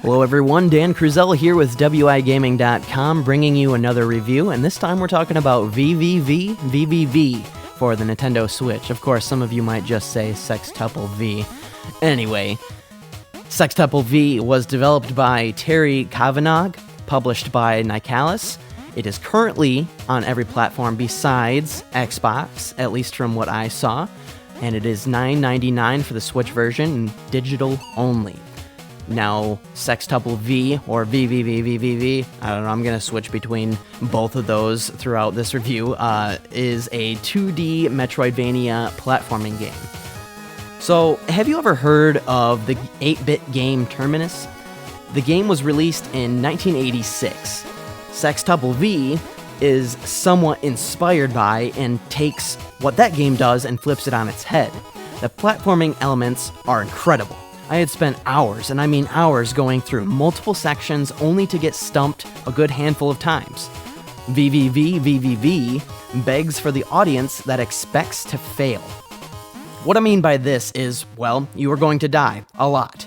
Hello everyone, Dan Cruzel here with WIGaming.com bringing you another review, and this time we're talking about VVVVVV for the Nintendo Switch. Of course, some of you might just say Sextuple V. Anyway, Sextuple V was developed by Terry Kavanagh, published by Nicalis. It is currently on every platform besides Xbox, at least from what I saw, and it is $9.99 for the Switch version, digital only. Now, Sextuple V, or VVVVVV, I don't know, I'm going to switch between both of those throughout this review, is a 2D Metroidvania platforming game. So, have you ever heard of the 8-bit game Terminus? The game was released in 1986. Sextuple V is somewhat inspired by and takes what that game does and flips it on its head. The platforming elements are incredible. I had spent hours, and I mean hours, going through multiple sections only to get stumped a good handful of times. VVVVVV begs for the audience that expects to fail. What I mean by this is, well, you are going to die. A lot.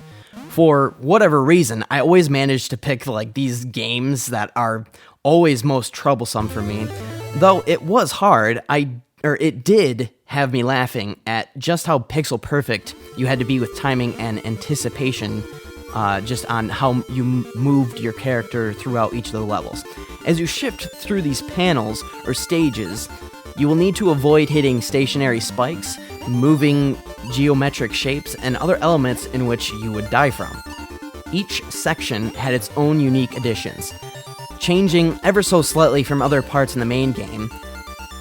For whatever reason, I always manage to pick these games that are always most troublesome for me. Though it was hard, it did have me laughing at just how pixel perfect you had to be with timing and anticipation, just on how you moved your character throughout each of the levels. As you shift through these panels or stages, you will need to avoid hitting stationary spikes, moving geometric shapes, and other elements in which you would die from. Each section had its own unique additions, changing ever so slightly from other parts in the main game.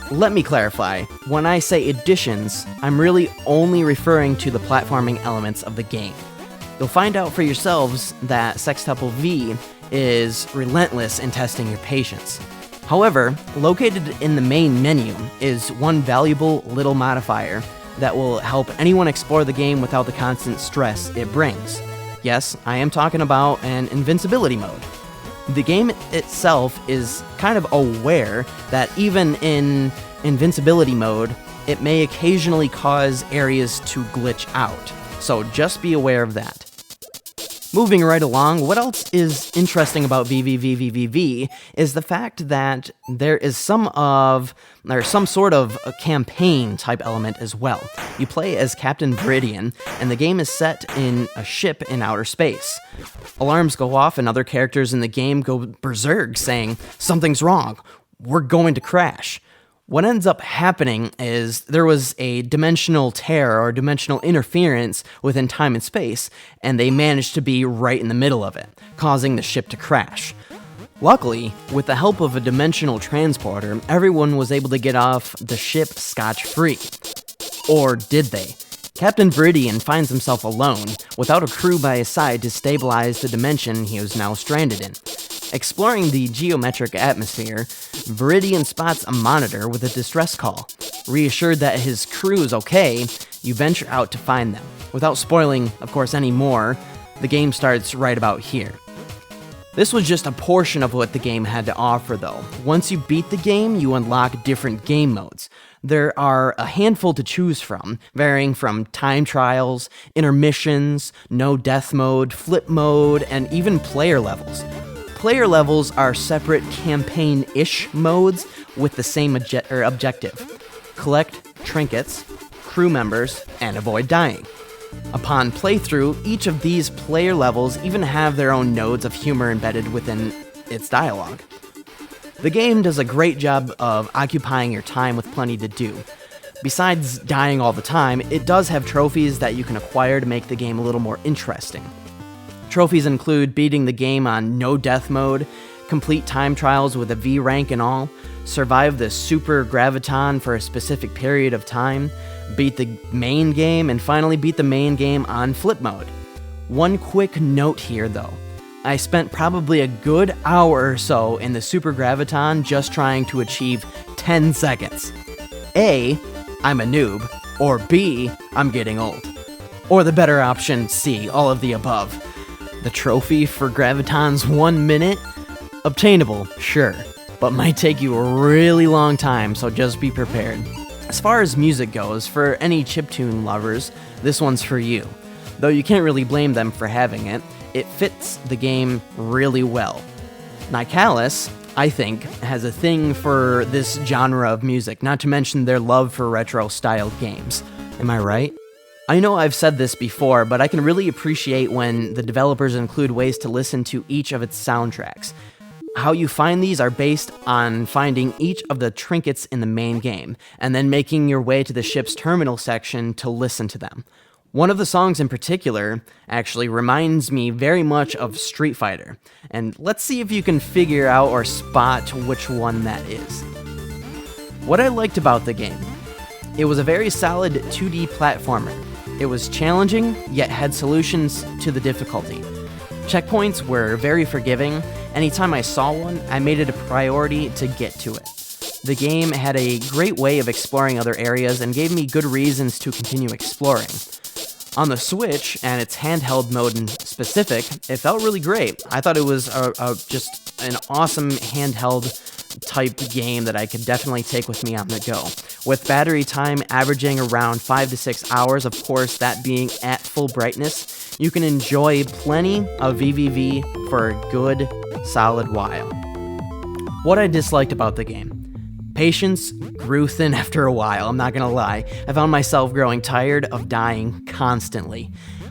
Let me clarify, when I say additions, I'm really only referring to the platforming elements of the game. You'll find out for yourselves that Sextuple V is relentless in testing your patience. However, located in the main menu is one valuable little modifier that will help anyone explore the game without the constant stress it brings. Yes, I am talking about an invincibility mode. The game itself is kind of aware that even in invincibility mode, it may occasionally cause areas to glitch out, so just be aware of that. Moving right along, what else is interesting about VVVVVV is the fact that there is some sort of a campaign type element as well. You play as Captain Viridian, and the game is set in a ship in outer space. Alarms go off and other characters in the game go berserk saying, "Something's wrong, we're going to crash." What ends up happening is there was a dimensional tear or dimensional interference within time and space, and they managed to be right in the middle of it, causing the ship to crash. Luckily, with the help of a dimensional transporter, everyone was able to get off the ship scotch-free. Or did they? Captain Viridian finds himself alone, without a crew by his side to stabilize the dimension he was now stranded in. Exploring the geometric atmosphere, Viridian spots a monitor with a distress call. Reassured that his crew is okay, you venture out to find them. Without spoiling, of course, any more, the game starts right about here. This was just a portion of what the game had to offer, though. Once you beat the game, you unlock different game modes. There are a handful to choose from, varying from time trials, intermissions, no death mode, flip mode, and even player levels. Player levels are separate campaign-ish modes with the same objective. Collect trinkets, crew members, and avoid dying. Upon playthrough, each of these player levels even have their own nodes of humor embedded within its dialogue. The game does a great job of occupying your time with plenty to do. Besides dying all the time, it does have trophies that you can acquire to make the game a little more interesting. Trophies include beating the game on no death mode, complete time trials with a V rank and all, survive the super graviton for a specific period of time, beat the main game, and finally beat the main game on flip mode. One quick note here though. I spent probably a good hour or so in the super graviton just trying to achieve 10 seconds. A, I'm a noob, or B, I'm getting old. Or the better option, C, all of the above. The trophy for Graviton's 1 minute? Obtainable, sure, but might take you a really long time, so just be prepared. As far as music goes, for any chiptune lovers, this one's for you. Though you can't really blame them for having it. it fits the game really well. Nicalis, I think, has a thing for this genre of music, not to mention their love for retro-styled games. Am I right? I know I've said this before, but I can really appreciate when the developers include ways to listen to each of its soundtracks. How you find these are based on finding each of the trinkets in the main game, and then making your way to the ship's terminal section to listen to them. One of the songs in particular actually reminds me very much of Street Fighter, and let's see if you can figure out or spot which one that is. What I liked about the game, it was a very solid 2D platformer. It was challenging, yet had solutions to the difficulty. Checkpoints were very forgiving. Anytime I saw one, I made it a priority to get to it. The game had a great way of exploring other areas and gave me good reasons to continue exploring. On the Switch, and its handheld mode in specific, it felt really great. I thought it was just an awesome handheld type game that I could definitely take with me on the go. With battery time averaging around 5 to 6 hours, of course that being at full brightness, you can enjoy plenty of VVV for a good, solid while. What I disliked about the game. Patience grew thin after a while, I'm not gonna lie. I found myself growing tired of dying constantly.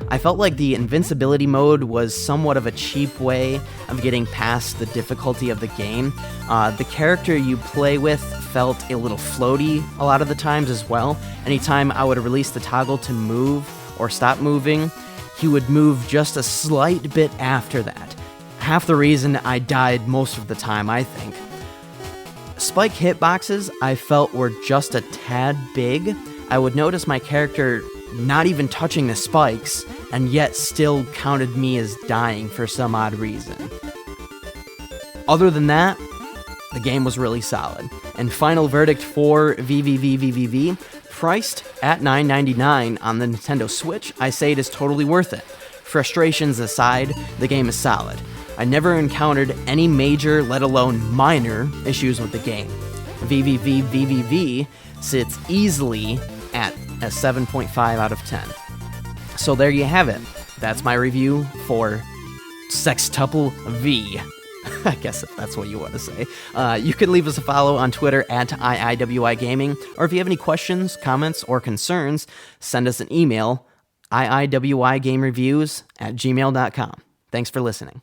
I felt like the invincibility mode was somewhat of a cheap way of getting past the difficulty of the game. The character you play with felt a little floaty a lot of the times as well. Anytime I would release the toggle to move or stop moving, he would move just a slight bit after that. Half the reason I died most of the time, I think. Spike hitboxes I felt were just a tad big. I would notice my character not even touching the spikes, and yet still counted me as dying for some odd reason. Other than that, the game was really solid. And final verdict for VVVVVV, priced at $9.99 on the Nintendo Switch, I say it is totally worth it. Frustrations aside, the game is solid. I never encountered any major, let alone minor, issues with the game. VVVVVV sits easily at a 7.5 out of 10. So there you have it. That's my review for Sextuple V. I guess that's what you want to say. You can leave us a follow on Twitter at IIWI Gaming, or if you have any questions, comments, or concerns, send us an email, iiwigamereviews@gmail.com. Thanks for listening.